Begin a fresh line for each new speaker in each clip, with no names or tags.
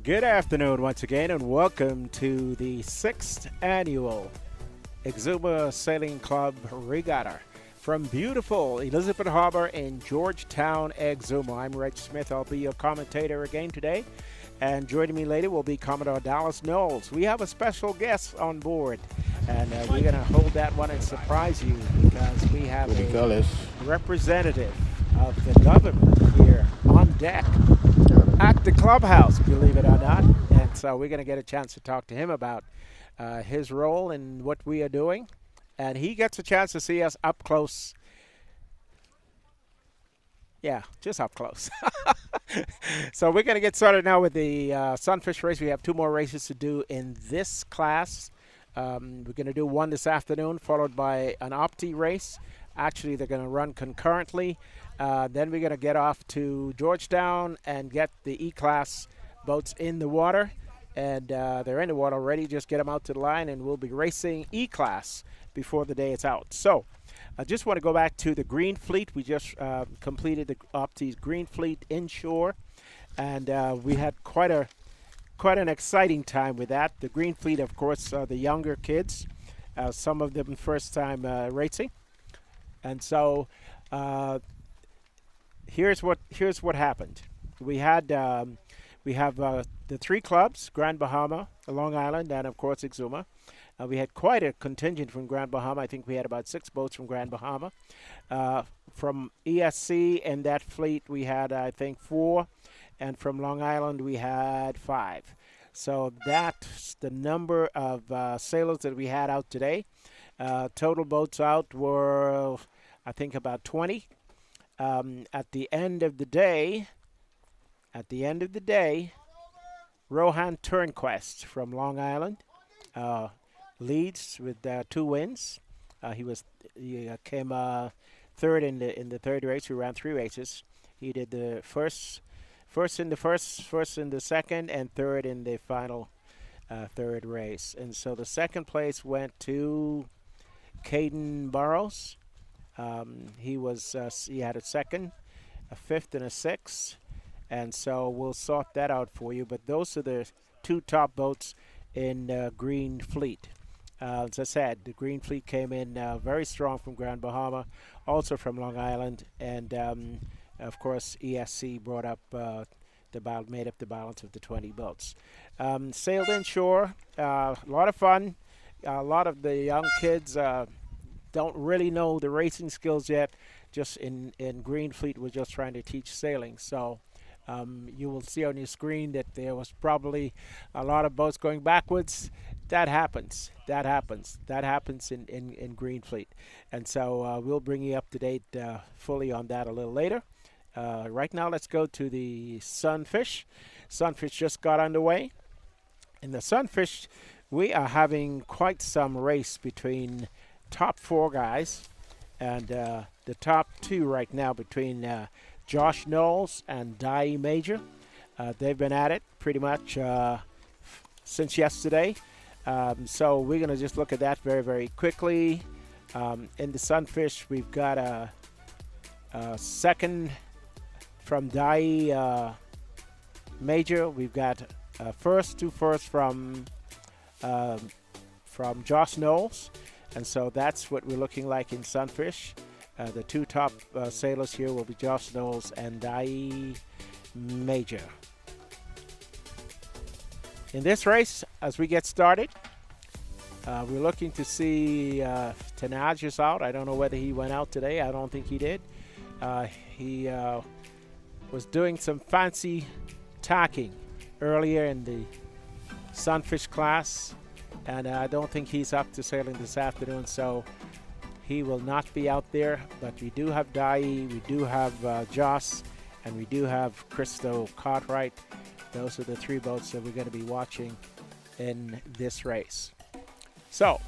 Good afternoon once again, and welcome to the 6th annual Exuma Sailing Club Regatta from beautiful Elizabeth Harbor in Georgetown, Exuma. I'm Reg Smith. I'll be your commentator again today, and joining me later will be Commodore Dallas Knowles. We have a special guest on board, and we're going to hold that one and surprise you because we have a representative of the government here on deck at the clubhouse, believe it or not. And so we're going to get a chance to talk to him about his role and what we are doing. And he gets a chance to see us up close. Yeah, just up close. So we're going to get started now with the Sunfish race. We have 2 more races to do in this class. We're going to do one this afternoon, followed by an Opti race. Actually, they're going to run concurrently. Then we're going to get off to Georgetown and get the E-Class boats in the water. And they're in the water already. Just get them out to the line, and we'll be racing E-Class before the day is out. So I just want to go back to the Green Fleet. We just completed the Opti's Green Fleet inshore, and we had quite an exciting time with that. The Green Fleet, of course, the younger kids, some of them first time racing. And so here's what happened. We have the 3 clubs: Grand Bahama, Long Island, and of course Exuma. We had quite a contingent from Grand Bahama. I think we had about 6 boats from Grand Bahama. From ESC and that fleet we had, I think, 4, and from Long Island we had 5. So that's the number of sailors that we had out today. Total boats out were, I think, about 20. At the end of the day, Rohan Turnquest from Long Island leads with 2 wins. He came third in the third race. We ran 3 races. He did the first in the second, and third in the final third race. And so the second place went to Caden Burrows. He had a second, a 5th, and a 6th. And so we'll sort that out for you. But those are the 2 top boats in Green Fleet. As I said, the Green Fleet came in very strong from Grand Bahama, also from Long Island, and of course ESC brought up made up the balance of the 20 boats. Sailed inshore, a lot of fun. A lot of the young kids don't really know the racing skills yet. Just in Green Fleet, we're just trying to teach sailing. So you will see on your screen that there was probably a lot of boats going backwards. That happens in Green Fleet. And so we'll bring you up to date fully on that a little later. Right now, let's go to the Sunfish. Sunfish just got underway. In the Sunfish, we are having quite some race between top 4 guys, and the top 2 right now between Josh Knowles and Dai Major. They've been at it pretty much since yesterday. So we're going to just look at that very, very quickly. In the Sunfish, we've got a second from Dai Major. We've got 2 firsts from Josh Knowles. And so that's what we're looking like in Sunfish. The 2 top sailors here will be Josh Knowles and Dai Major. In this race, as we get started, we're looking to see Tanaj is out. I don't know whether he went out today. I don't think he did. He was doing some fancy tacking earlier in the Sunfish class, and I don't think he's up to sailing this afternoon, so he will not be out there. But we do have Dai, we do have Joss, and we do have Christo Cartwright. Those are the 3 boats that we're going to be watching in this race. So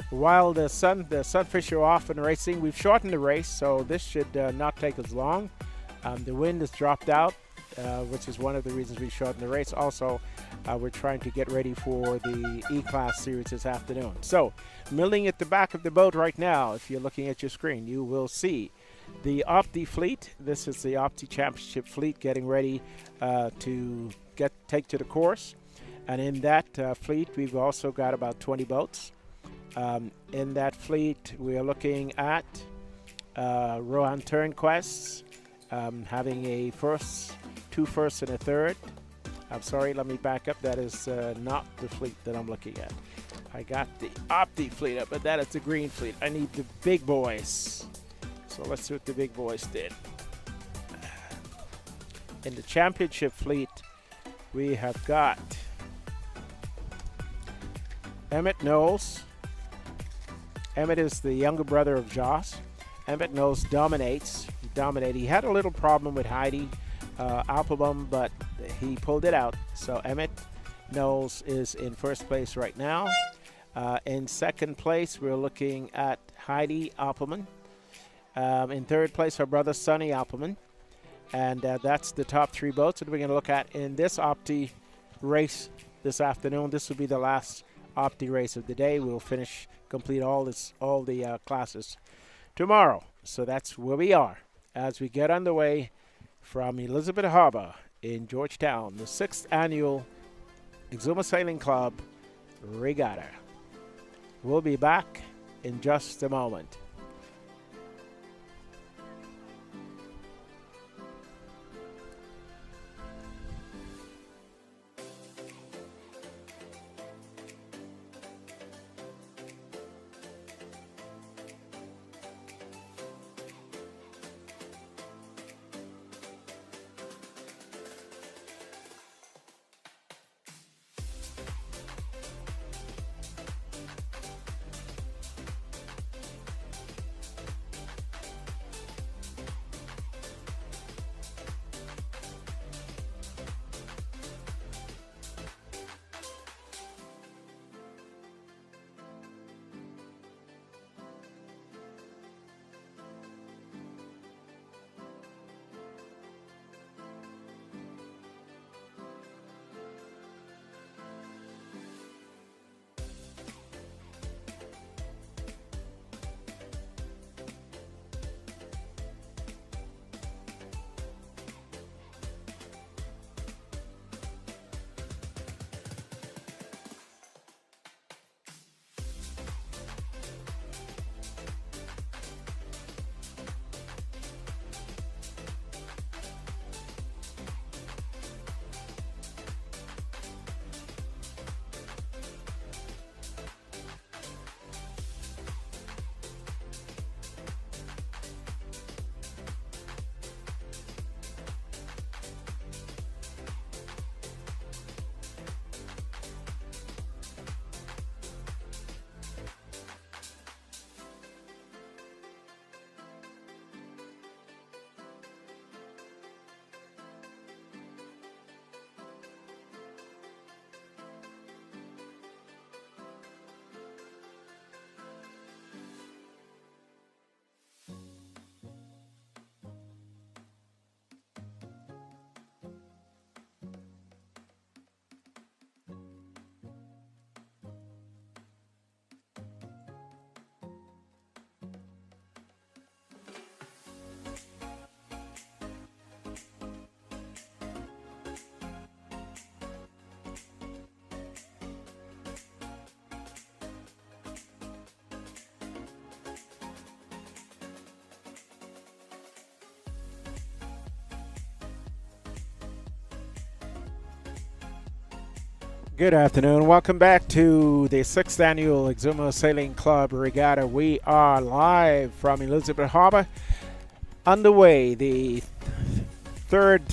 while the Sunfish are off and racing, we've shortened the race, so this should not take as long. The wind has dropped out, which is one of the reasons we shortened the race. Also, we're trying to get ready for the E-Class series this afternoon. So milling at the back of the boat right now, if you're looking at your screen, you will see The Opti fleet. This is the Opti Championship fleet getting ready to take to the course. And in that fleet, we've also got about 20 boats. In that fleet, we are looking at Rohan Turnquests, having a first, 2 firsts and a third. I'm sorry, let me back up. That is not the fleet that I'm looking at. I got the Opti fleet up, but that is the green fleet. I need the big boys. So let's see what the big boys did. In the championship fleet, we have got Emmett Knowles. Emmett is the younger brother of Joss. Emmett Knowles dominates. He dominated. He had a little problem with Heidi Applebaum, but he pulled it out. So Emmett Knowles is in first place right now. In second place, we're looking at Heidi Appleman. In third place, her brother Sonny Appleman. And that's the top 3 boats that we're going to look at in this Opti race this afternoon. This will be the last Opti race of the day. We'll complete all the classes tomorrow. So that's where we are as we get underway from Elizabeth Harbor in Georgetown, the 6th annual Exuma Sailing Club Regatta. We'll be back in just a moment. Good afternoon. Welcome back to the 6th annual Exuma Sailing Club Regatta. We are live from Elizabeth Harbor. Underway, the 3rd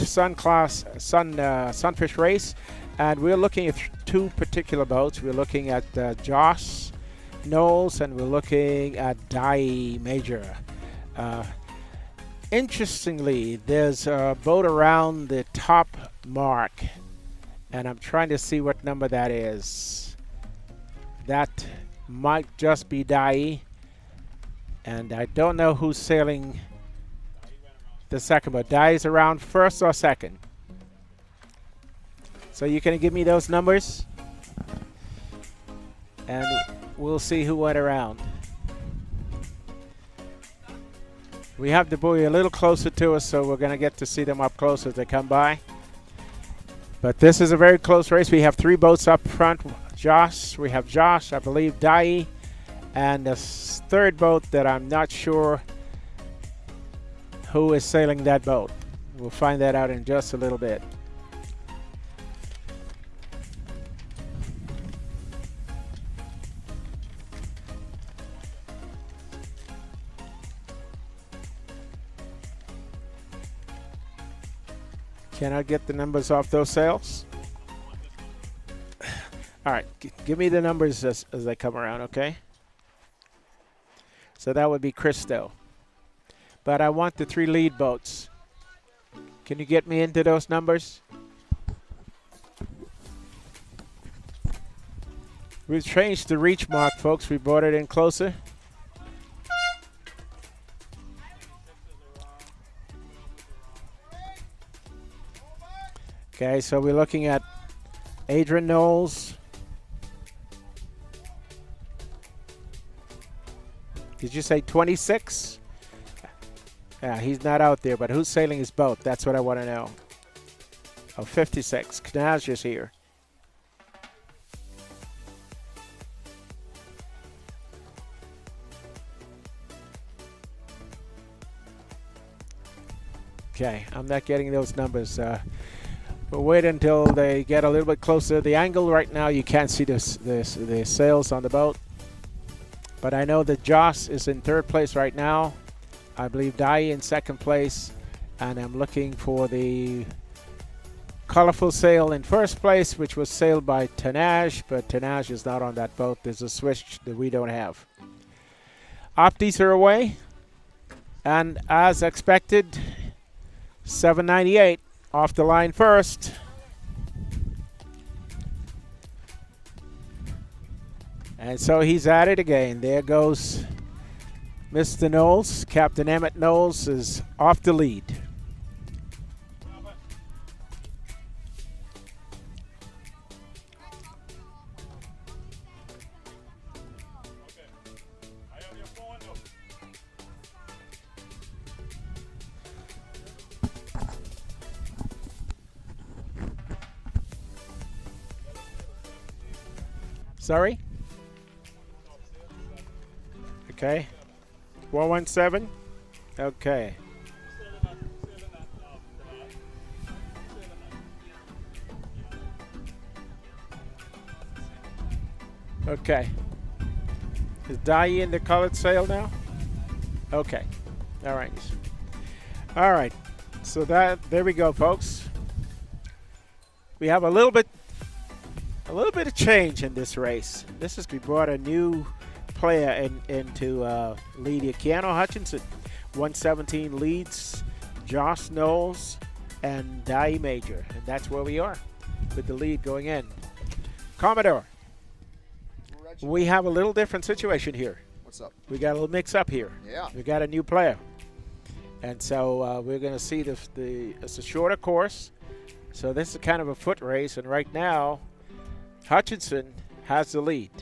Sunfish race, and we're looking at 2 particular boats. We're looking at Joss Knowles, and we're looking at Dai Major. Interestingly, there's a boat around the top mark, and I'm trying to see what number that is. That might just be Dai, and I don't know who's sailing the second boat. Dai is around first or second. So you can give me those numbers, and we'll see who went around. We have the buoy a little closer to us, so we're going to get to see them up close as they come by. But this is a very close race. We have 3 boats up front. We have Josh, I believe, Dai, and a third boat that I'm not sure who is sailing that boat. We'll find that out in just a little bit. Can I get the numbers off those sails? All right, give me the numbers as they come around, okay? So that would be Christo. But I want the 3 lead boats. Can you get me into those numbers? We've changed the reach mark, folks. We brought it in closer. Okay, so we're looking at Adrian Knowles. Did you say 26? Yeah, he's not out there, but who's sailing his boat? That's what I want to know. Oh, 56. Knaj is here. Okay, I'm not getting those numbers. We'll wait until they get a little bit closer. The angle right now, you can't see the sails on the boat. But I know that Joss is in 3rd place right now. I believe Dai in 2nd place. And I'm looking for the colorful sail in 1st place, which was sailed by Tanaj. But Tanaj is not on that boat. There's a switch that we don't have. Optis are away. And as expected, 798 off the line first. And so he's at it again. There goes Mr. Knowles. Captain Emmett Knowles is off the lead. Sorry? Okay. 417? Okay. Okay. Is Dai in the colored sail now? Okay. All right. All right. So there we go, folks. We have a little bit of change in this race. We brought a new player into lead here. Keanu Hutchinson, 117 leads Josh Knowles and Dai Major, and that's where we are with the lead going in. Commodore, we have a little different situation here.
What's up?
We got a little mix up here.
Yeah.
We got a new player, and so we're going to see it's a shorter course, so this is kind of a foot race, and right now Hutchinson has the lead.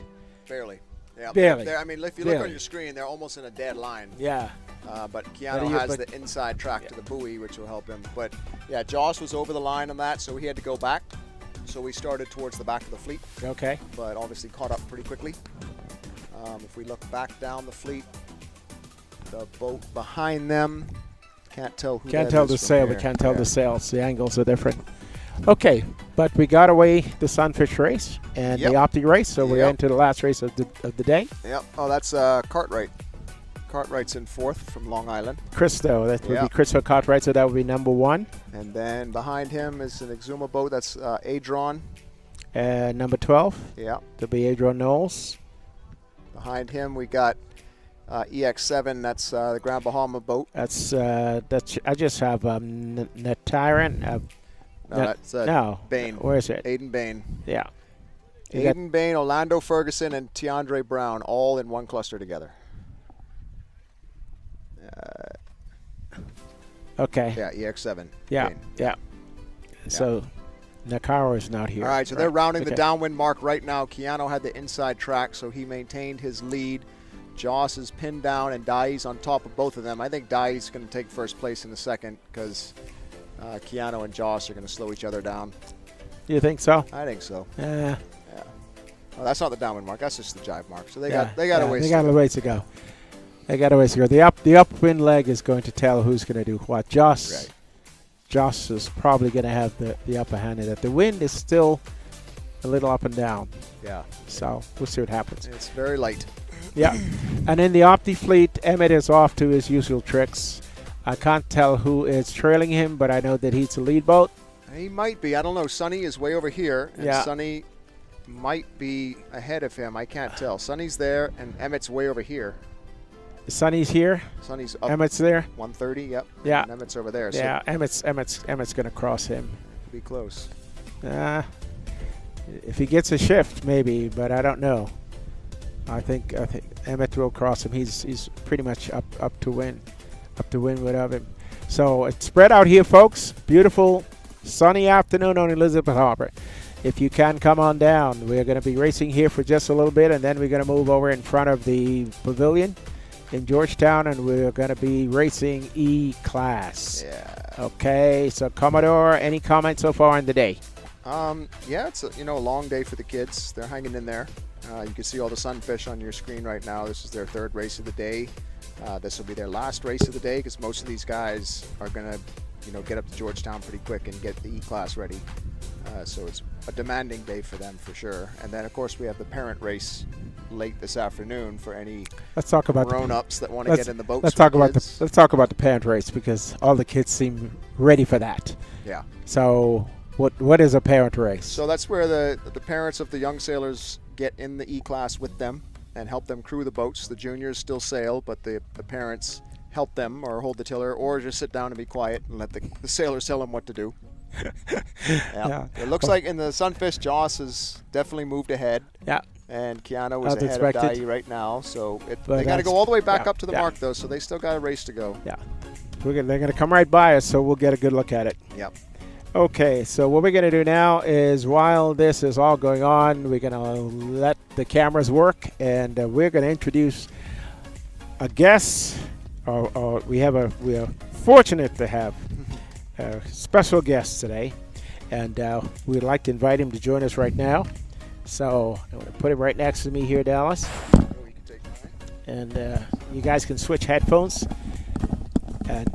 Barely. Yeah.
Barely.
I mean, if you look on your screen, they're almost in a dead line.
Yeah.
But Keanu has the inside track to the buoy, which will help him. But, yeah, Joss was over the line on that, so he had to go back. So we started towards the back of the fleet.
Okay.
But obviously caught up pretty quickly. If we look back down the fleet, the boat behind them, can't tell who
Can't tell the sail, but can't tell the sails. The angles are different. Okay, but we got away the Sunfish race and the Opti race, so we're into the last race of the day.
Yep. Oh, that's Cartwright. Cartwright's in 4th from Long Island.
Christo, that would be Christo Cartwright, so that would be number 1.
And then behind him is an Exuma boat. That's Adron.
And number 12.
Yeah.
To be Adron Knowles.
Behind him we got EX7. That's the Grand Bahama boat.
That's I just have Natiran.
No, that's Bain.
Where is it?
Aiden Bain.
Yeah.
Aiden Bain, Orlando Ferguson, and Tiandre Brown all in one cluster together.
Okay.
Yeah, EX7.
Yeah,
Bain.
yeah. So Nakaro is not here.
All right, so they're rounding the downwind mark right now. Keanu had the inside track, so he maintained his lead. Joss is pinned down and Dai's on top of both of them. I think Dai's going to take first place in the second because Keanu and Joss are going to slow each other down.
You think so?
I think so.
Yeah.
Well, that's not the downwind mark. That's just the jive mark. So they got a ways.
They got a ways to go. They got a ways to go. The upwind leg is going to tell who's going to do what. Joss is probably going to have the upper hand in that. The wind is still a little up and down.
Yeah.
So we'll see what happens.
It's very light.
Yeah. And in the Opti fleet, Emmett is off to his usual tricks. I can't tell who is trailing him, but I know that he's the lead boat.
He might be. I don't know. Sonny is way over here, and Sonny might be ahead of him. I can't tell. Sonny's there, and Emmett's way over here.
Sonny's here.
Sonny's up.
Emmett's there.
130. Yep.
Yeah.
And Emmett's over there.
Yeah.
So
Emmett's going to cross him.
Be close.
If he gets a shift, maybe, but I don't know. I think Emmett will cross him. He's pretty much up to win without him. So it's spread out here, folks. Beautiful sunny afternoon on Elizabeth Harbor. If you can, come on down. We're going to be racing here for just a little bit, and then we're going to move over in front of the pavilion in Georgetown, and we're going to be racing E-Class.
Yeah.
Okay, so Commodore, any comments so far in the day?
Yeah, it's a long day for the kids. They're hanging in there. You can see all the Sunfish on your screen right now. This is their third race of the day. This will be their last race of the day because most of these guys are going to, get up to Georgetown pretty quick and get the E-Class ready. So it's a demanding day for them for sure. And then, of course, we have the parent race late this afternoon for any grown-ups that want to get in the boats.
Let's talk about the parent race because all the kids seem ready for that.
Yeah.
So what is a parent race?
So that's where the parents of the young sailors get in the E-Class with them and help them crew the boats. The juniors still sail, but the parents help them or hold the tiller or just sit down and be quiet and let the sailors tell them what to do. Yeah. It looks like in the Sunfish, Joss has definitely moved ahead. Yeah. And Keanu is ahead of Dai right now. So they got to go all the way back up to the mark, though, so they still got a race to go.
Yeah. They're going to come right by us, so we'll get a good look at it.
Yep.
Okay, so what we're going to do now is while this is all going on, we're going to let the cameras work, and we're going to introduce a guest. We are fortunate to have a special guest today, and we'd like to invite him to join us right now. So I'm going to put him right next to me here, Dallas. And you guys can switch headphones. And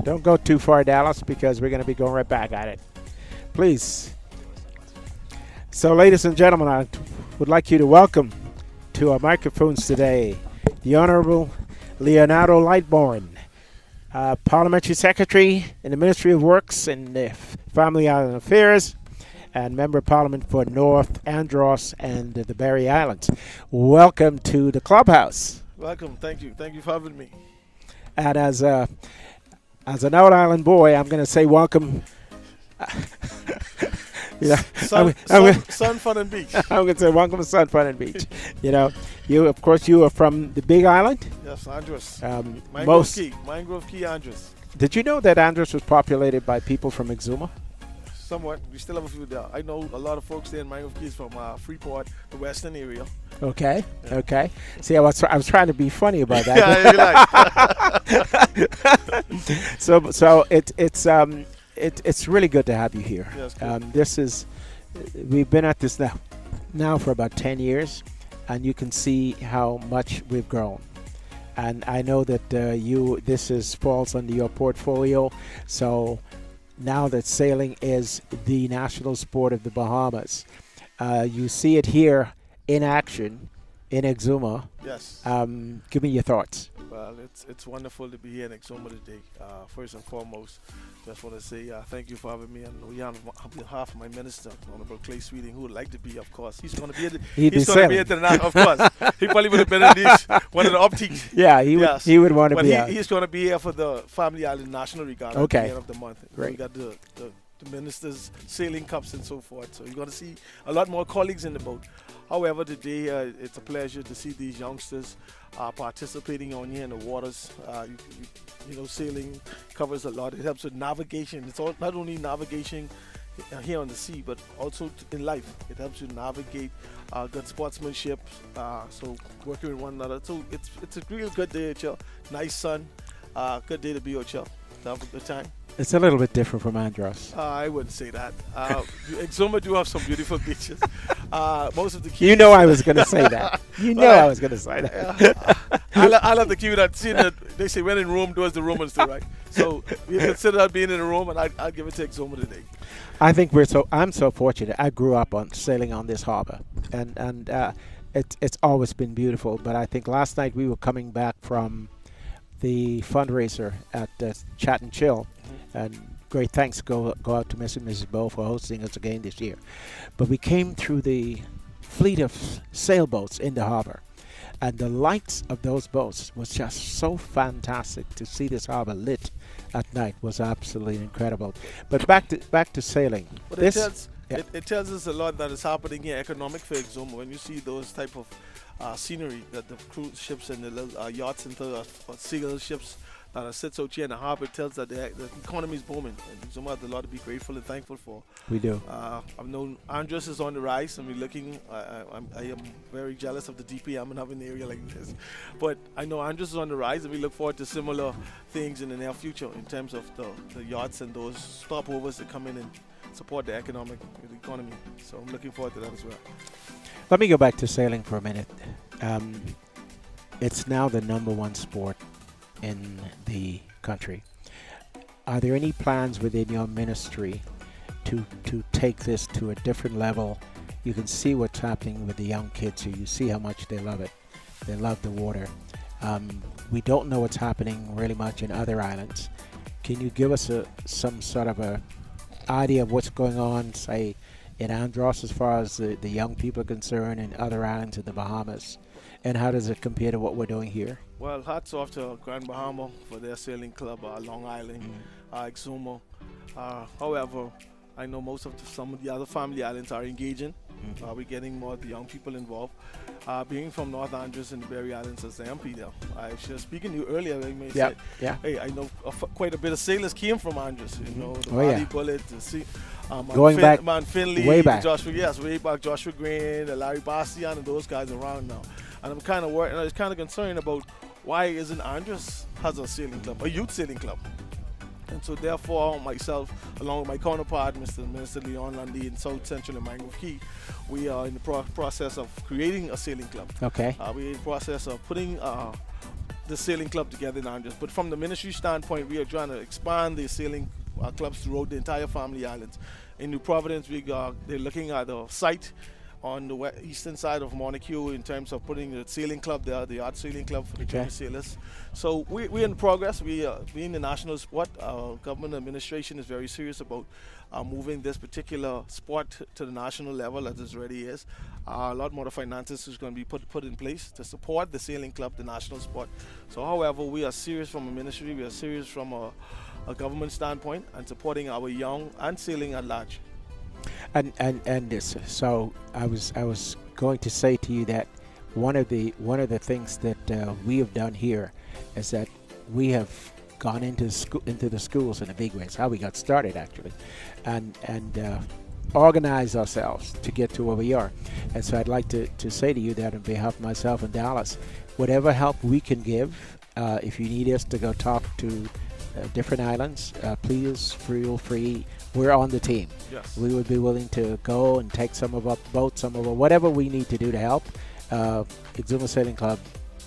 don't go too far, Dallas, because we're going to be going right back at it. Please. So, ladies and gentlemen, I would like you to welcome to our microphones today the Honorable Leonardo Lightborn, Parliamentary Secretary in the Ministry of Works and Family Island Affairs, and Member of Parliament for North Andros and the Barry Islands. Welcome to the clubhouse.
Welcome. Thank you. Thank you for having me.
And as an Out Island boy, I'm going to say welcome.
Sun, Fun, and Beach.
I'm going to say welcome to Sun, Fun, and Beach. You are from the Big Island.
Yes, Andros. Mangrove Key, Andros.
Did you know that Andros was populated by people from Exuma?
Somewhat. We still have a few there. I know a lot of folks there in Mangrove Keys from Freeport, the western area.
Okay. Yeah. Okay. See, I was trying to be funny about that. So it's really good to have you here.
Yes,
we've been at this now for about 10 years, and you can see how much we've grown. And I know that this falls under your portfolio. So now that sailing is the national sport of the Bahamas, you see it here in action in Exuma.
Yes.
Give me your thoughts.
Well, it's wonderful to be here in Exuma today. First and foremost, just want to say thank you for having me, and on behalf of my minister, Honorable Clay Sweeting, who would like to be, of course. He's going to be at the of course. He probably would have been at one of the Opti.
Yeah, he would want to be.
He's going to be here for the Family Island National Regatta at the end of the month.
Great.
We got the ministers' sailing cups and so forth. So you're going to see a lot more colleagues in the boat. However, today it's a pleasure to see these youngsters participating on here in the waters. Sailing covers a lot. It helps with navigation. It's not only navigation here on the sea, but also in life. It helps you navigate good sportsmanship. So working with one another. So it's a real good day at y'all. Nice sun. Good day to be with y'all. To have a good time.
It's a little bit different from Andros.
I wouldn't say that. Exuma do have some beautiful beaches. Most of the keys.
You know I was going to say that. You know I was going to say that.
I love the key that seeing that they say when in Rome does the Romans do, right? So you consider that being in a room, and I'll give it to Exuma today.
I think I'm so fortunate. I grew up on sailing on this harbor, and it's always been beautiful. But I think last night we were coming back from the fundraiser at Chat and Chill, and great thanks go out to Mr. and Mrs. Bow for hosting us again this year. But we came through the fleet of sailboats in the harbor, and the lights of those boats was just so fantastic. To see this harbor lit at night was absolutely incredible. But back to sailing.
But it tells us a lot that is happening here, economic for Exuma. When you see those type of scenery, that the cruise ships and the little yachts and the seagull ships that sits out here in the harbor, it tells that the economy is booming. And Exuma has a lot to be grateful and thankful for.
We do.
I've known Andros is on the rise, and we're looking. I am very jealous of the DPM and having an area like this. But I know Andros is on the rise, and we look forward to similar things in the near future in terms of the yachts and those stopovers that come in and support the economy. So I'm looking forward to that as well.
Let me go back to sailing for a minute. It's now the #1 sport in the country. Are there any plans within your ministry to take this to a different level? You can see what's happening with the young kids here. You see how much they love it. They love the water. We don't know what's happening really much in other islands. Can you give us some sort of a idea of what's going on, say, in Andros as far as the young people are concerned, and other islands in the Bahamas? And how does it compare to what we're doing here?
Well, hats off to Grand Bahama for their sailing club, Long Island, Exuma. However, I know some of the other family islands are engaging. We're getting more of the young people involved. Being from North Andros and the Berry Islands as the MP there, I was just speaking to you earlier. Hey, I know quite a bit of sailors came from Andros. You know, the Body Bullet, Man Finley,
way back.
Way back. Joshua Green, Larry Bastian, and those guys around now. And I'm kind of worried, and I was kind of concerned about why isn't Andros has a sailing club, a youth sailing club. And so therefore, myself, along with my counterpart, Mr. Minister Leon Lundy in South Central and Mangrove Key, we are in the process of creating a sailing club.
Okay.
We're in the process of putting the sailing club together in Andros. But from the ministry standpoint, we are trying to expand the sailing clubs throughout the entire family islands. In New Providence, they're looking at a site on the eastern side of Montague in terms of putting the sailing club there, the art sailing club for the junior sailors. So we're in progress. Being the national sport, our government administration is very serious about moving this particular sport to the national level as it already is. A lot more finances is going to be put in place to support the sailing club, the national sport. So however, we are serious from a ministry, we are serious from a government standpoint and supporting our young and sailing at large.
And this, so I was going to say to you that one of the things that we have done here is that we have gone into the schools in a big way. It's how we got started, actually, and organized ourselves to get to where we are. And so I'd like to say to you that on behalf of myself and Dallas, whatever help we can give, if you need us to go talk to different islands, please feel free. We're on the team.
Yes.
We would be willing to go and take some of our boats, whatever we need to do to help. Exuma Sailing Club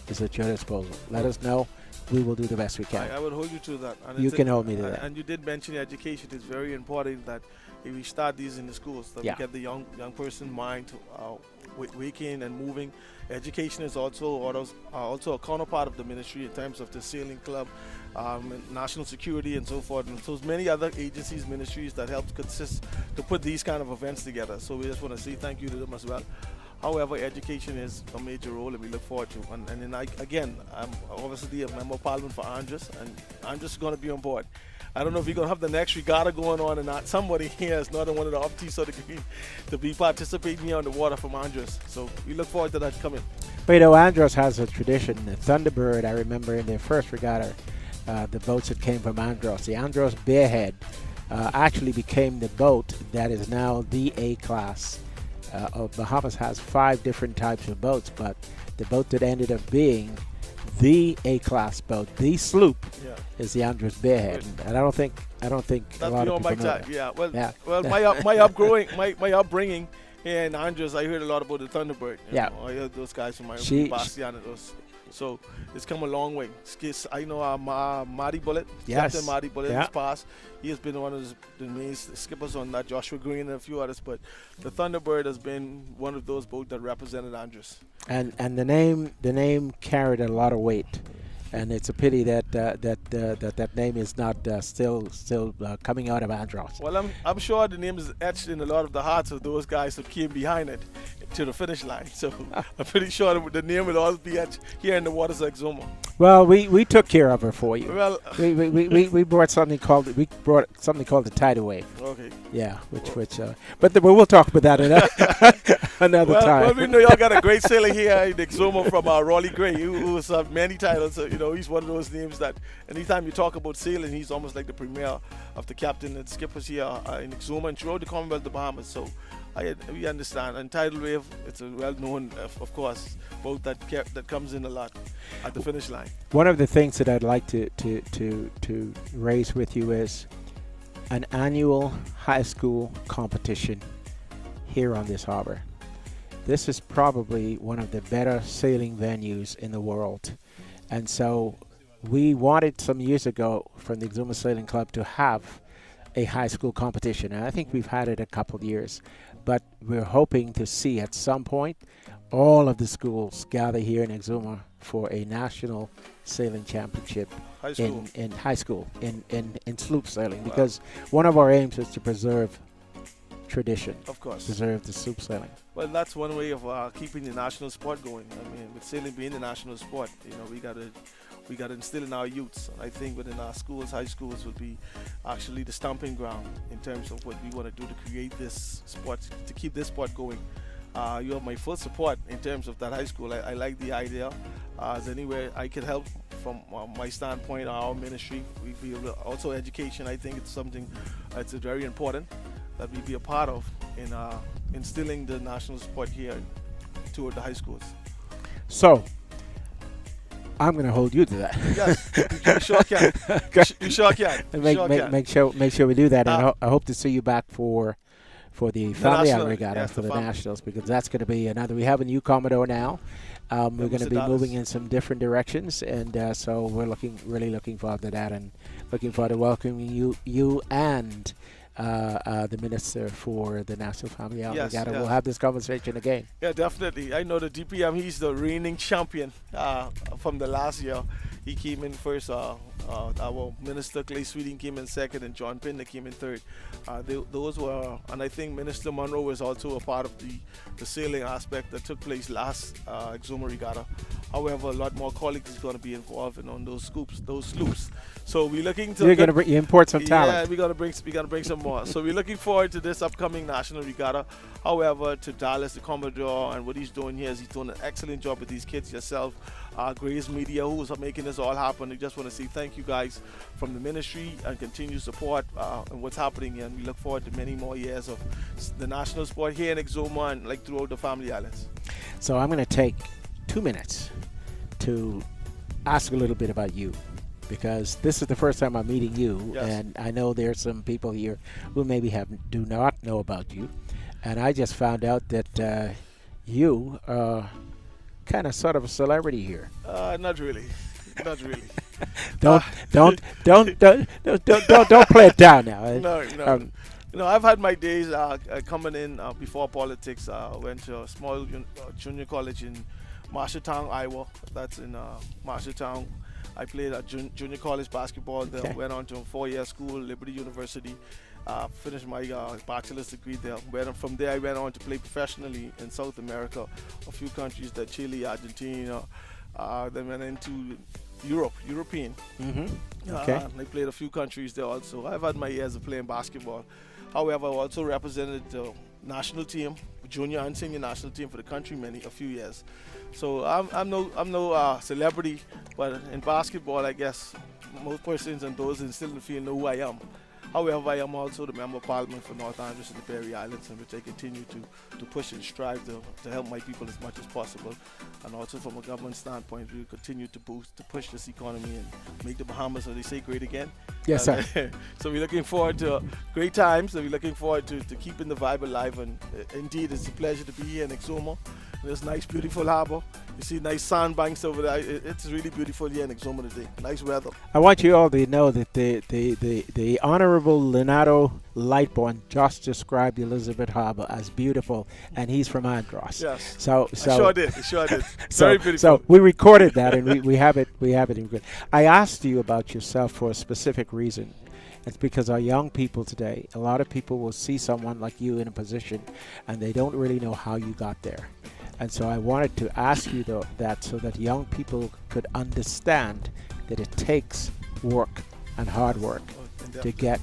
is at your disposal. Let us know. We will do the best we can.
I would hold you to that. And
you can hold me to that.
And you did mention education. It's very important that if we start these in the schools, that we get the young person mind to waking and moving. Education is also a counterpart of the ministry in terms of the sailing club, national security, and so forth. And so there's many other agencies, ministries that help to put these kind of events together. So we just want to say thank you to them as well. However, education is a major role, and we look forward to. And then I'm obviously a member of Parliament for Andros, and Andros is going to be on board. I don't know if we're going to have the next regatta going on or not. Somebody here is not one of the Opti or the Green to be participating here on the water from Andros. So we look forward to that coming.
But you know, Andros has a tradition. The Thunderbird, I remember in their first regatta, the boats that came from Andros, the Andros Bearhead actually became the boat that is now the A class. Bahamas has 5 different types of boats, but the boat that ended up being the A class boat, the sloop, is the Andres Bearhead, and I don't think
That's
a lot of
beyond my
people know
time.
that.
Yeah. Well,
Yeah.
well, my upbringing here in Andres, I heard a lot about the Thunderbird. You know, I heard those guys from my Bastian and those. So it's come a long way. I know Marty Bullet, Captain Marty Bullet, in his past. He has been one of the main skippers on that, Joshua Green and a few others. But the Thunderbird has been one of those boats that represented Andres.
And the name carried a lot of weight, and it's a pity that that name is not still coming out of Andros.
Well, I'm sure the name is etched in a lot of the hearts of those guys who came behind it to the finish line. So I'm pretty sure the name will always be etched here in the waters of Exuma.
Well, we took care of her for you.
Well,
we brought something called the tidal wave.
Okay.
Yeah, but we'll talk about that another time.
Well, we know y'all got a great sailor here in Exuma from Raleigh Gray, who's many titles. So, he's one of those names that anytime you talk about sailing, he's almost like the premier of the captain and skippers here in Exuma and throughout the Commonwealth of the Bahamas. So we understand. And tidal wave, it's a well-known, of course, boat that comes in a lot at the finish line.
One of the things that I'd like to raise with you is an annual high school competition here on this harbor. This is probably one of the better sailing venues in the world. And so we wanted some years ago from the Exuma Sailing Club to have a high school competition. And I think we've had it a couple of years. But we're hoping to see at some point all of the schools gather here in Exuma for a national sailing championship in high school, in sloop sailing, because one of our aims is to preserve tradition. Of course. Preserve the sloop sailing.
Well, that's one way of keeping the national sport going. I mean, with sailing being the national sport, we got to instill in our youths. And I think within our schools, high schools would be actually the stomping ground in terms of what we want to do to create this sport, to keep this sport going. You have my full support in terms of that high school. I like the idea. As anywhere I can help from my standpoint, our ministry, we be also education. I think it's something that's very important that we be a part of in instilling the national sport here toward the high schools.
So I'm going to hold you to that.
Yes, you sure can. You sure can.
Make sure we do that. And I hope to see you back for the Family Regatta, for the Nationals, because that's going to be another. We have a new Commodore now. We're going to be moving in some different directions, and so we're really looking forward to that, and looking forward to welcoming you and the minister for the National Family Regatta. We'll have this conversation again.
Yeah, definitely. I know the DPM, he's the reigning champion from the last year. He came in first. Our minister, Clay Sweeting, came in second, and John Pinder came in third. Those were, and I think Minister Monroe was also a part of the sailing aspect that took place last Exuma Regatta. However, a lot more colleagues is going to be involved on those sloops. So we're looking to.
You're going to import some talent.
Yeah, we're gonna bring some more. So we're looking forward to this upcoming National Regatta. However, to Dallas, the Commodore, and what he's doing here is he's doing an excellent job with these kids. Yourself, Grace Media, who's making this all happen. We just want to say thank you guys from the ministry and continue support and what's happening here. And we look forward to many more years of the national sport here in Exuma and like throughout the Family Islands.
So I'm going to take 2 minutes to ask a little bit about you, because this is the first time I'm meeting you, and I know there's some people here who maybe do not know about you, and I just found out that you are kind of sort of a celebrity here.
Not really.
Don't play it down now.
No. I've had my days coming in before politics. I went to a small junior college in Marshalltown, Iowa. That's in Marshalltown. I played at junior college basketball there. Okay. Went on to a 4-year school, Liberty University. Finished my bachelor's degree there. From there, I went on to play professionally in South America, a few countries, Chile, Argentina. Then went into European.
Mm-hmm. Okay.
I played a few countries there also. I've had my years of playing basketball. However, I also represented the national team, junior and senior national team for the country a few years. So I'm no celebrity, but in basketball, I guess most persons and those in still the field know who I am. However, I am also the Member of Parliament for North Andros and the Berry Islands, in which I continue to push and strive to help my people as much as possible. And also from a government standpoint, we continue to push this economy and make the Bahamas, as they say, great again.
Yes, sir.
So we're looking forward to great times, and we're looking forward to keeping the vibe alive. And indeed, it's a pleasure to be here in Exuma. This nice, beautiful harbor. You see nice sandbanks over there. It's really beautiful here in Exuma today. Nice weather.
I want you all to know that the Honorable Leonardo Lightborn just described Elizabeth Harbor as beautiful, and he's from Andros.
Yes.
So
I sure did.
So,
Very beautiful.
so we recorded that, and we have it in good. I asked you about yourself for a specific reason. It's because our young people today, a lot of people will see someone like you in a position, and they don't really know how you got there. And so I wanted to ask you that so that young people could understand that it takes work and hard work to get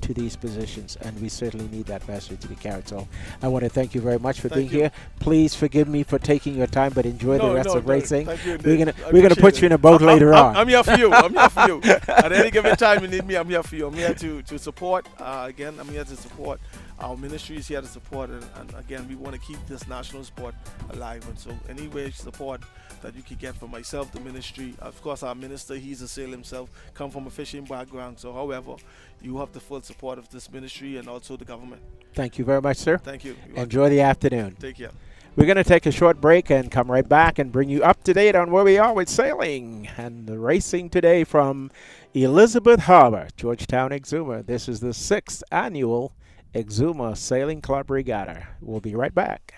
to these positions, and we certainly need that message to be carried. So I want to thank you very much for being here. Please forgive me for taking your time, but enjoy the rest of racing. We're gonna put you in a boat later on.
I'm here for you. I'm here for you. At any given time you need me, I'm here for you. I'm here to support. Again, I'm here to support. Our ministry is here to support, and again, we want to keep this national sport alive. And so, any way support that you can get from myself, the ministry, of course, our minister, he's a sailor himself, come from a fishing background. So, however, you have the full support of this ministry and also the government.
Thank you very much, sir.
Thank you.
Enjoy the afternoon.
Take care.
We're going to take a short break and come right back and bring you up to date on where we are with sailing and the racing today from Elizabeth Harbor, Georgetown, Exuma. This is the 6th annual Exuma Sailing Club Regatta. We'll be right back.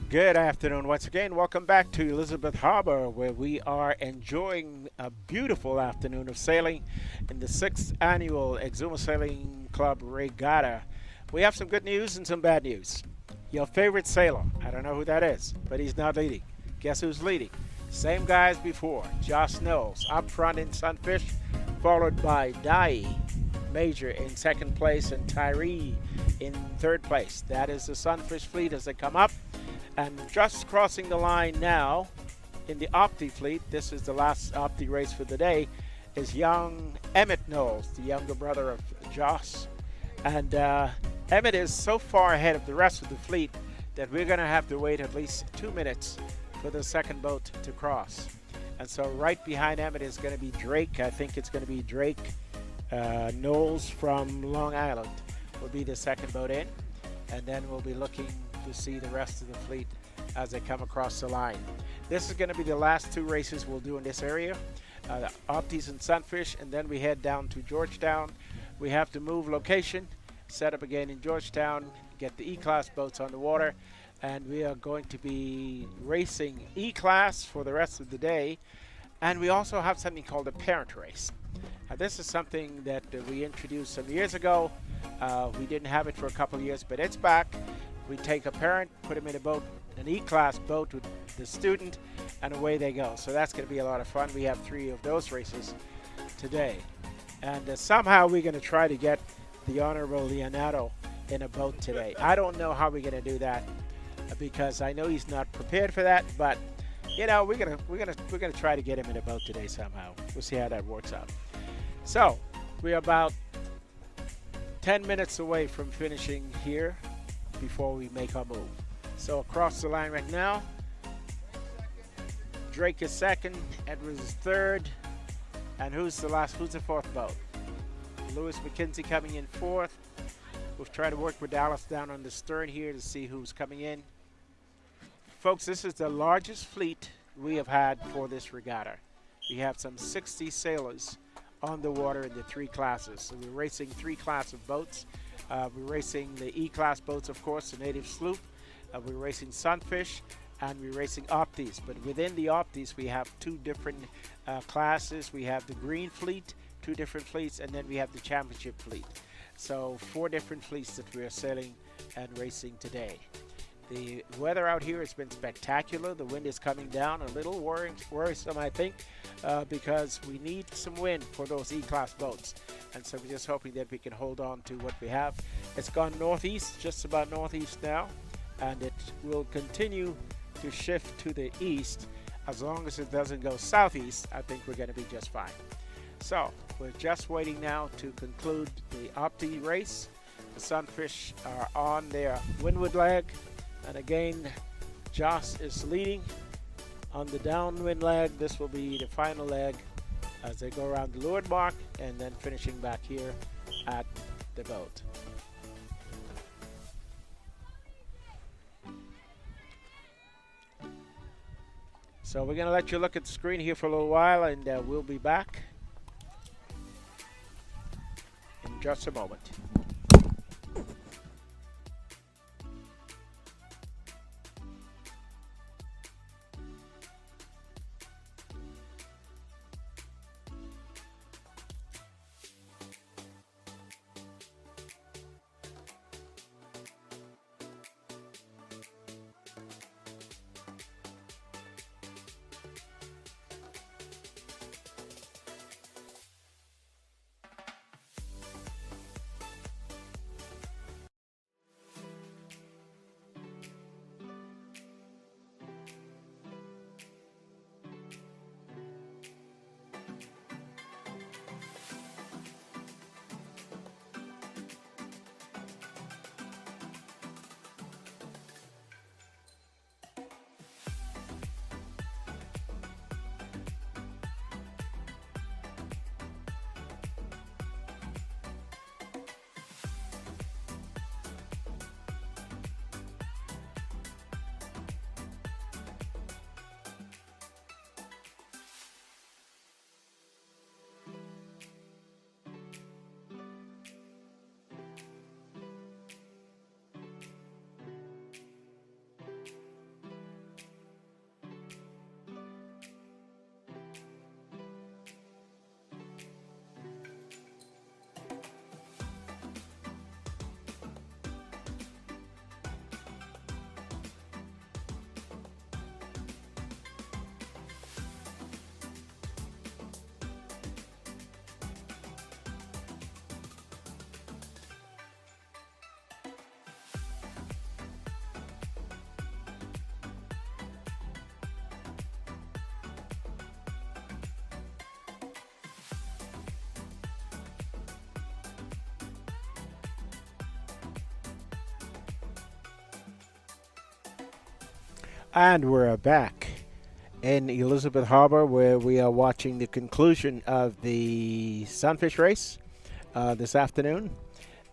Good afternoon once again. Welcome back to Elizabeth Harbor, where we are enjoying a beautiful afternoon of sailing in the 6th annual Exuma Sailing Club Regatta. We have some good news and some bad news. Your favorite sailor, I don't know who that is, but he's not leading. Guess who's leading? Same guy as before, Josh Knowles up front in Sunfish, followed by Dai Major in 2nd place and Tyree in 3rd place. That is the Sunfish fleet as they come up. And just crossing the line now in the Opti fleet, this is the last Opti race for the day, is young Emmett Knowles, the younger brother of Josh. And Emmett is so far ahead of the rest of the fleet that we're going to have to wait at least 2 minutes for the second boat to cross. And so right behind Emmett is going to be Drake. I think it's going to be Drake Knowles from Long Island will be the second boat in. And then we'll be looking to see the rest of the fleet as they come across the line. This is going to be the last 2 races we'll do in this area, the Optis and Sunfish, and then we head down to Georgetown. We have to move location, set up again in Georgetown, get the E-Class boats on the water, and we are going to be racing E-Class for the rest of the day. And we also have something called a parent race. This is something that we introduced some years ago. We didn't have it for a couple of years, but it's back. We take a parent, put him in a boat, an E-Class boat with the student, and away they go. So that's going to be a lot of fun. We have 3 of those races today. And somehow we're going to try to get the Honorable Leonardo in a boat today. I don't know how we're going to do that because I know he's not prepared for that, but you know, we're gonna try to get him in a boat today somehow. We'll see how that works out. So we're about 10 minutes away from finishing here before we make our move. So across the line right now, Drake is second, Edwards is third, and who's the 4th boat? Lewis McKenzie coming in 4th. We'll try to work with Dallas down on the stern here to see who's coming in. Folks, this is the largest fleet we have had for this regatta. We have some 60 sailors on the water in the 3 classes. So we're racing 3 classes of boats. We're racing the E-Class boats, of course, the native sloop. We're racing Sunfish, and we're racing Optis. But within the Optis, we have 2 different classes. We have the green fleet, 2 different fleets, and then we have the championship fleet. So 4 different fleets that we are sailing and racing today. The weather out here has been spectacular. The wind is coming down, a little worrisome, I think, because we need some wind for those E-Class boats. And so we're just hoping that we can hold on to what we have. It's gone northeast, just about northeast now, and it will continue to shift to the east. As long as it doesn't go southeast, I think we're going to be just fine. So we're just waiting now to conclude the Opti race. The Sunfish are on their windward leg. And again, Joss is leading on the downwind leg. This will be the final leg as they go around the leeward mark and then finishing back here at the boat. So we're going to let you look at the screen here for a little while, and we'll be back in just a moment. And we're back in Elizabeth Harbor, where we are watching the conclusion of the Sunfish race this afternoon.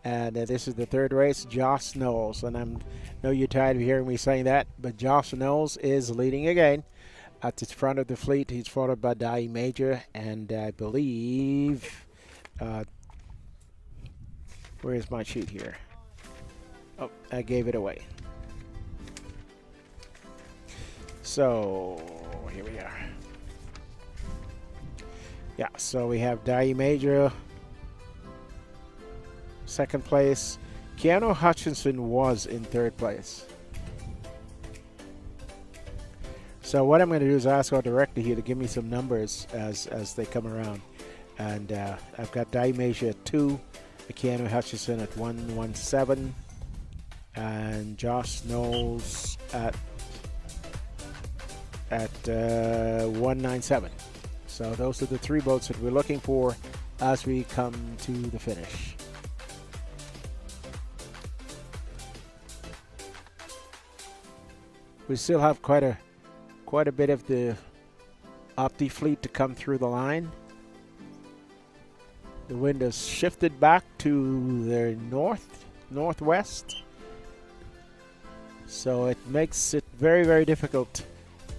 And this is the third race, Josh Knowles. And I know you're tired of hearing me saying that, but Josh Knowles is leading again at the front of the fleet. He's followed by Dai Major, and I believe, where's my sheet here? Oh, I gave it away. So here we are. Yeah, so we have Dai Major, second place. Keanu Hutchinson was in third place. So what I'm going to do is ask our director here to give me some numbers as they come around. And I've got Dai Major at 2, Keanu Hutchinson at 117, and Josh Knowles at 197. So those are the 3 boats that we're looking for as we come to the finish. We still have quite a bit of the Opti fleet to come through the line. The wind has shifted back to the northwest, so it makes it very, very difficult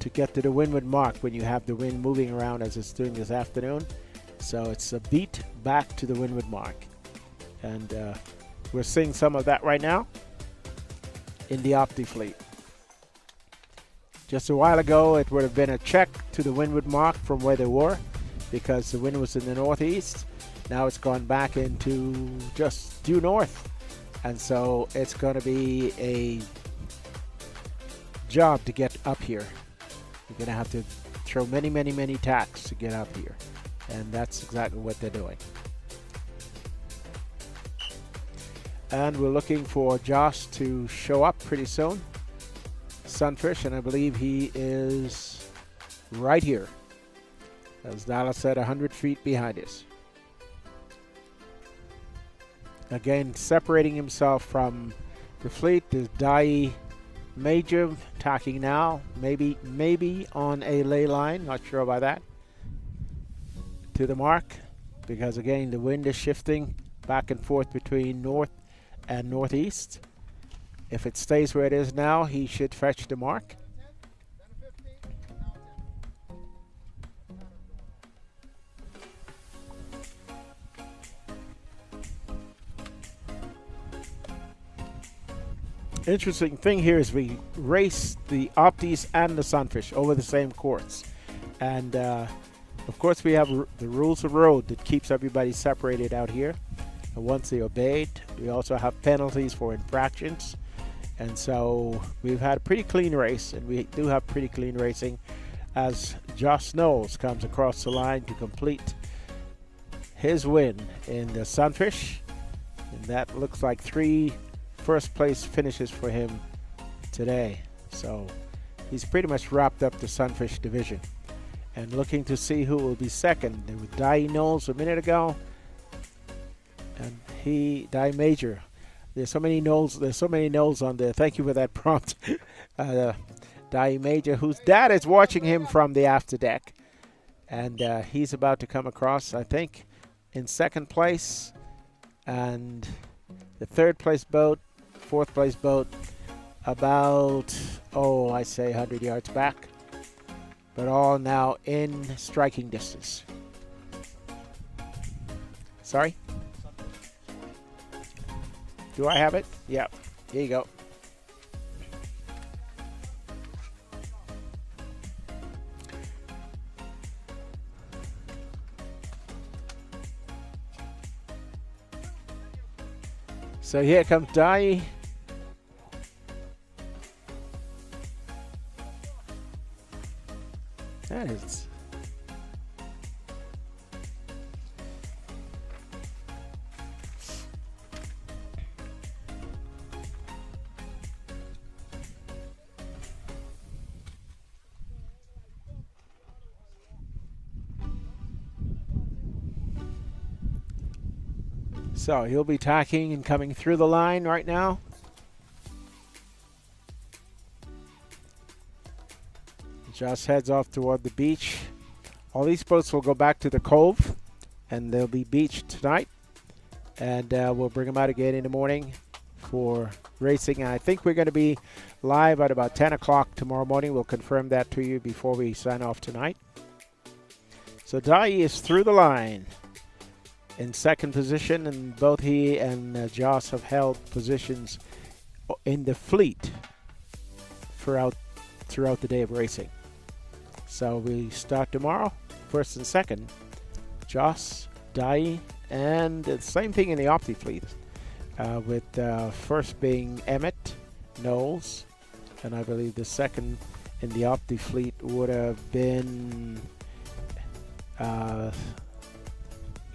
to get to the windward mark when you have the wind moving around as it's doing this afternoon. So it's a beat back to the windward mark, and we're seeing some of that right now in the Opti fleet. Just a while ago, it would have been a check to the windward mark from where they were because the wind was in the northeast. Now it's gone back into just due north, and so it's going to be a job to get up here. You're going to have to throw many, many, many tacks to get up here, and that's exactly what they're doing. And we're looking for Josh to show up pretty soon. Sunfish, and I believe he is right here. As Dallas said, 100 feet behind us. Again, separating himself from the fleet is Dai Major, tacking now, maybe on a ley line, not sure about that, to the mark, because again the wind is shifting back and forth between north and northeast. If it stays where it is now, he should fetch the mark. Interesting thing here is we race the Optis and the Sunfish over the same course. And of course we have the rules of road that keeps everybody separated out here. And once they obeyed, we also have penalties for infractions. And so we've had a pretty clean race, and we do have pretty clean racing as Josh Knowles comes across the line to complete his win in the Sunfish. And that looks like 3 first place finishes for him today. So he's pretty much wrapped up the Sunfish division. And looking to see who will be second. There was Dai Knowles a minute ago, and Dai Major. There's so many Knowles on there. Thank you for that prompt. Dai Major, whose dad is watching him from the after deck. And he's about to come across, I think, in second place. And the third place boat, fourth place boat, about, I say 100 yards back. But all now in striking distance. Sorry? Do I have it? Yep. Here you go. So here comes Dai. That is... So he'll be tacking and coming through the line right now. Just heads off toward the beach. All these boats will go back to the cove, and they'll be beached tonight. and we'll bring them out again in the morning for racing. And I think we're going to be live at about 10 o'clock tomorrow morning. We'll confirm that to you before we sign off tonight. So Dai is through the line in second position, and both he and Joss have held positions in the fleet throughout the day of racing. So we start tomorrow, first and second, Joss, Dai, and the same thing in the Opti fleet, with first being Emmett, Knowles, and I believe the second in the Opti fleet would have been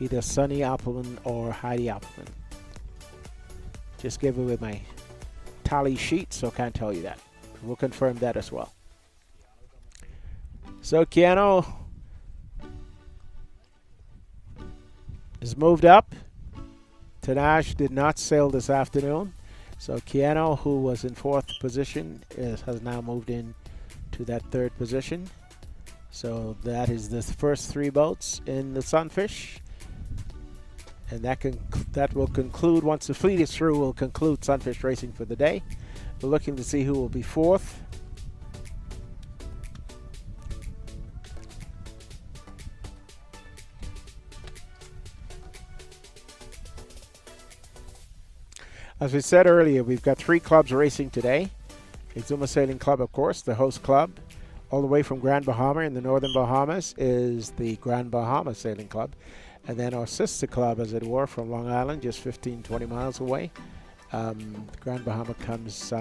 either Sonny Appleman or Heidi Appleman. Just give away my tally sheet, so can't tell you that. We'll confirm that as well. So Keanu is moved up. Tanaj did not sail this afternoon. So Keanu, who was in fourth position, has now moved in to that third position. So that is the first three boats in the Sunfish. And that will conclude, once the fleet is through, will conclude Sunfish racing for the day. We're looking to see who will be fourth. As we said earlier, we've got three clubs racing today. Exuma Sailing Club, of course, the host club. All the way from Grand Bahama in the northern Bahamas is the Grand Bahama Sailing Club. And then our sister club, as it were, from Long Island, just 15, 20 miles away. Grand Bahama comes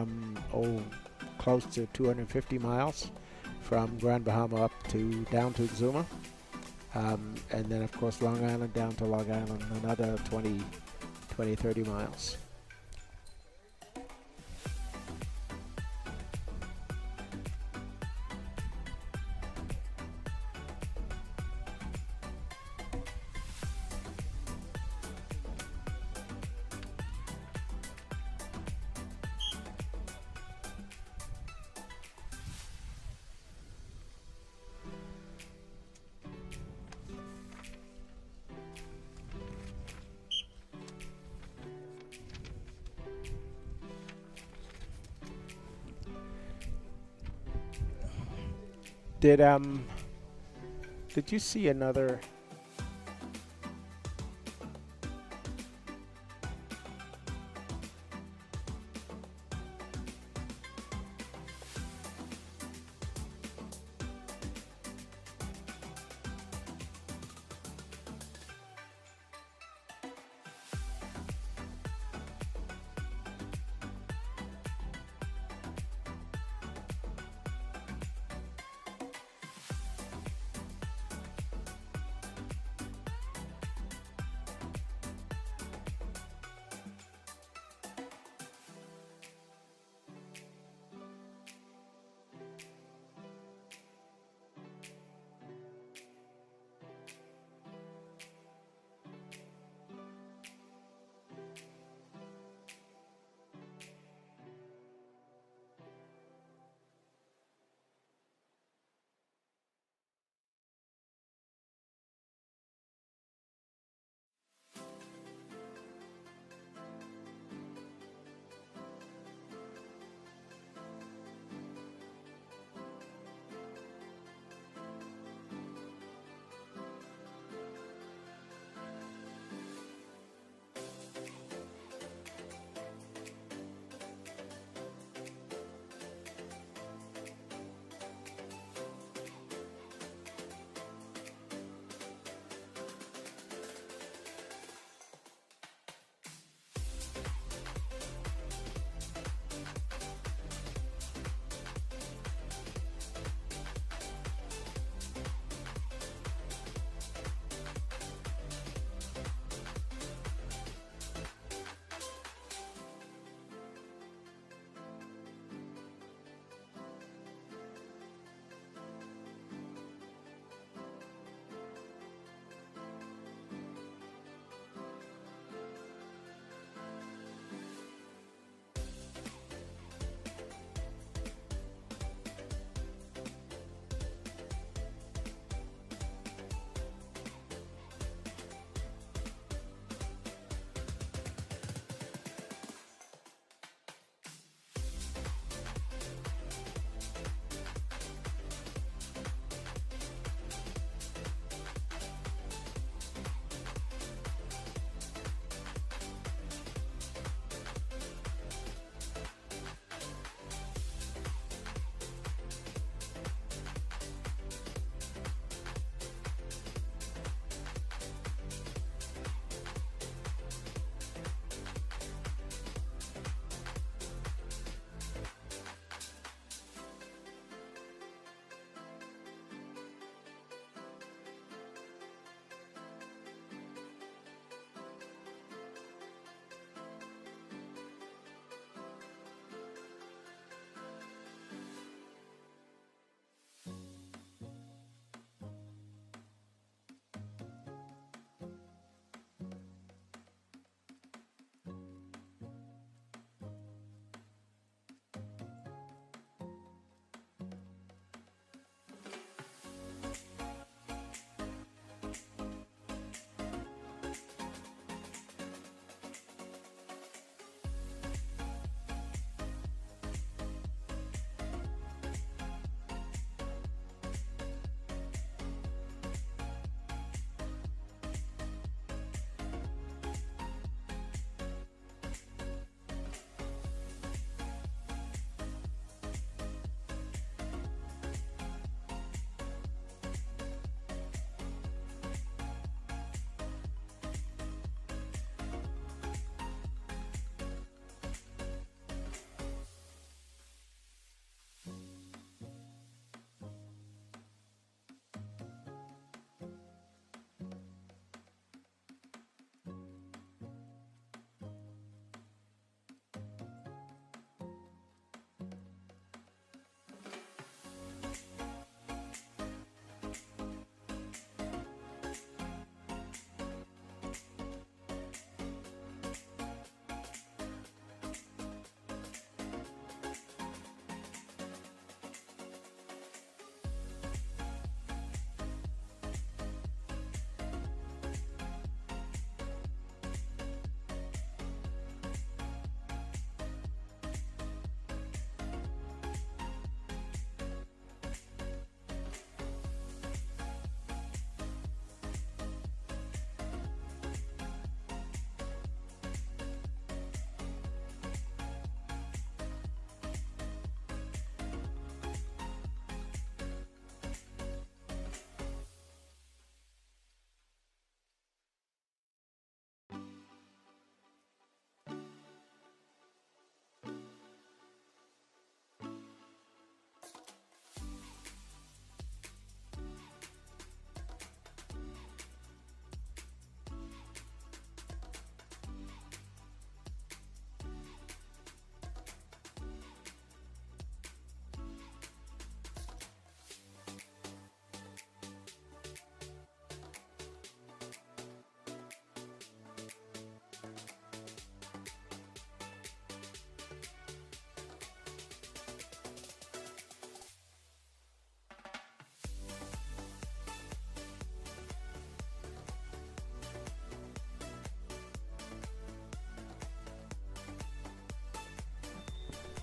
close to 250 miles from Grand Bahama up to down to Exuma. And then, of course, Long Island down to Long Island, another 20, 30 miles. Did you see another?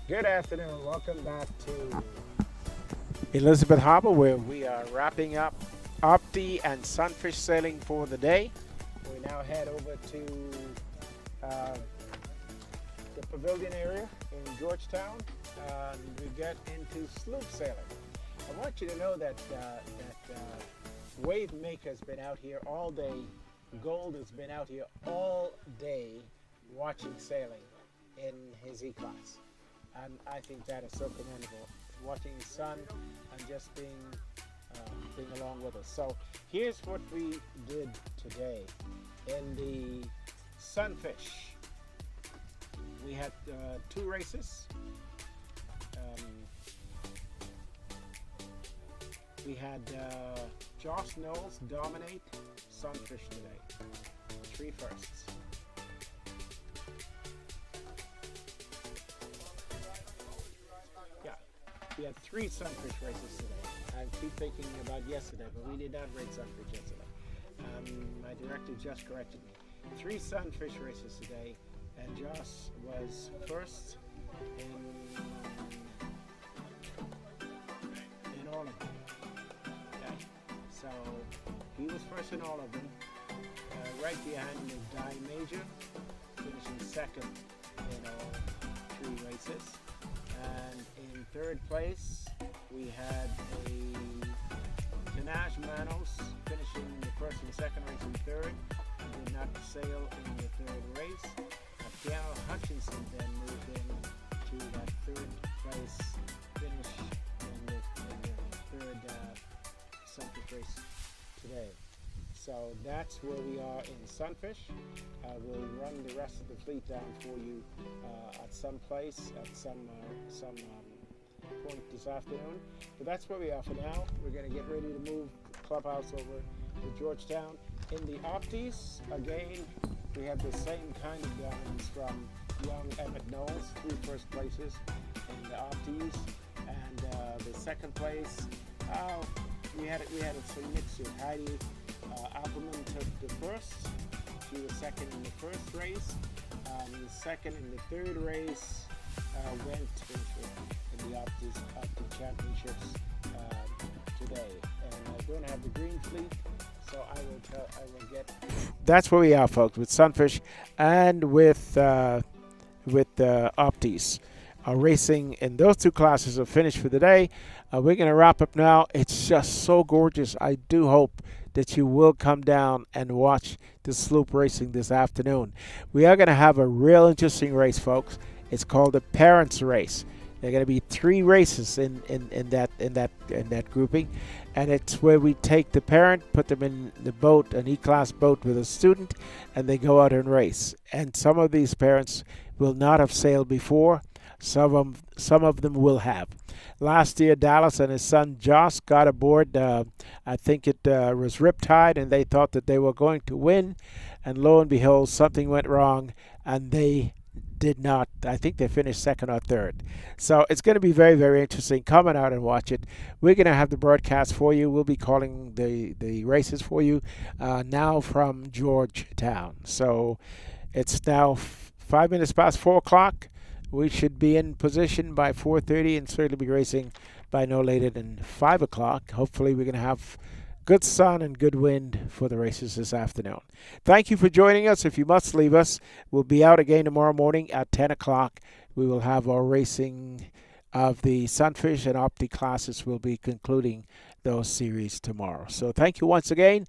Good afternoon. Welcome back to Elizabeth Harbor, where we are wrapping up Opti and Sunfish sailing for the day. We now head over to the pavilion area in Georgetown, and we get into sloop sailing. I want you to know that Wave Maker's been out here all day. Gold has been out here all day watching sailing in his E-Class. And I think that is so commendable, watching his son and just being along with us. So here's what we did today. In the Sunfish, we had 2 races. We had Josh Knowles dominate Sunfish today. 3 firsts. We had 3 Sunfish races today. I keep thinking about yesterday, but we did not race Sunfish yesterday. My director just corrected me. 3 Sunfish races today, and Josh was first in all of them. Okay. So he was first in all of them. Right behind the Die Major, finishing second in all 3 races. And in 3rd place, we had a Tanash Manos finishing the 1st and 2nd race in 3rd, and did not sail in the 3rd race. Piano Hutchinson then moved in to that 3rd place finish in the 3rd Sunfish race today. So that's where we are in Sunfish. We'll run the rest of the fleet down for you at some place, at some point this afternoon. But that's where we are for now. We're going to get ready to move Clubhouse over to Georgetown. In the Optis, again, we have the same kind of dominance from young Emmett Knowles, 3 first places in the Optis, and the 2nd place. We had some mixture. Heidi Appleman took the 1st. She was 2nd in the 1st race. The 2nd and the 3rd race went in the Opti Championships today. And I don't have the green fleet, so I will get. That's where we are, folks, with Sunfish and with Optis. Racing in those 2 classes are finished for the day. We're going to wrap up now. It's just so gorgeous. I do hope that you will come down and watch the sloop racing this afternoon. We are going to have a real interesting race, folks. It's called the Parents Race. There are going to be 3 races in that grouping, and it's where we take the parent, put them in the boat, an E-Class boat with a student, and they go out and race. And some of these parents will not have sailed before. Some of them will have. Last year, Dallas and his son Josh got aboard. I think it was Riptide, and they thought that they were going to win. And lo and behold, something went wrong, and they did not. I think they finished 2nd or 3rd. So it's going to be very, very interesting. Come on out and watch it. We're going to have the broadcast for you. We'll be calling the races for you now from Georgetown. So it's now 5 minutes past 4 o'clock. We should be in position by 4:30 and certainly be racing by no later than 5 o'clock. Hopefully we're going to have good sun and good wind for the races this afternoon. Thank you for joining us. If you must leave us, we'll be out again tomorrow morning at 10 o'clock. We will have our racing of the Sunfish and Opti classes. We'll be concluding those series tomorrow. So thank you once again.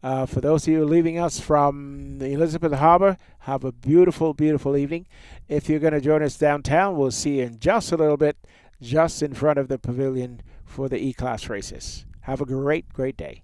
For those of you leaving us from Elizabeth Harbor, have a beautiful, beautiful evening. If you're going to join us downtown, we'll see you in just a little bit, just in front of the pavilion for the E-Class races. Have a great, great day.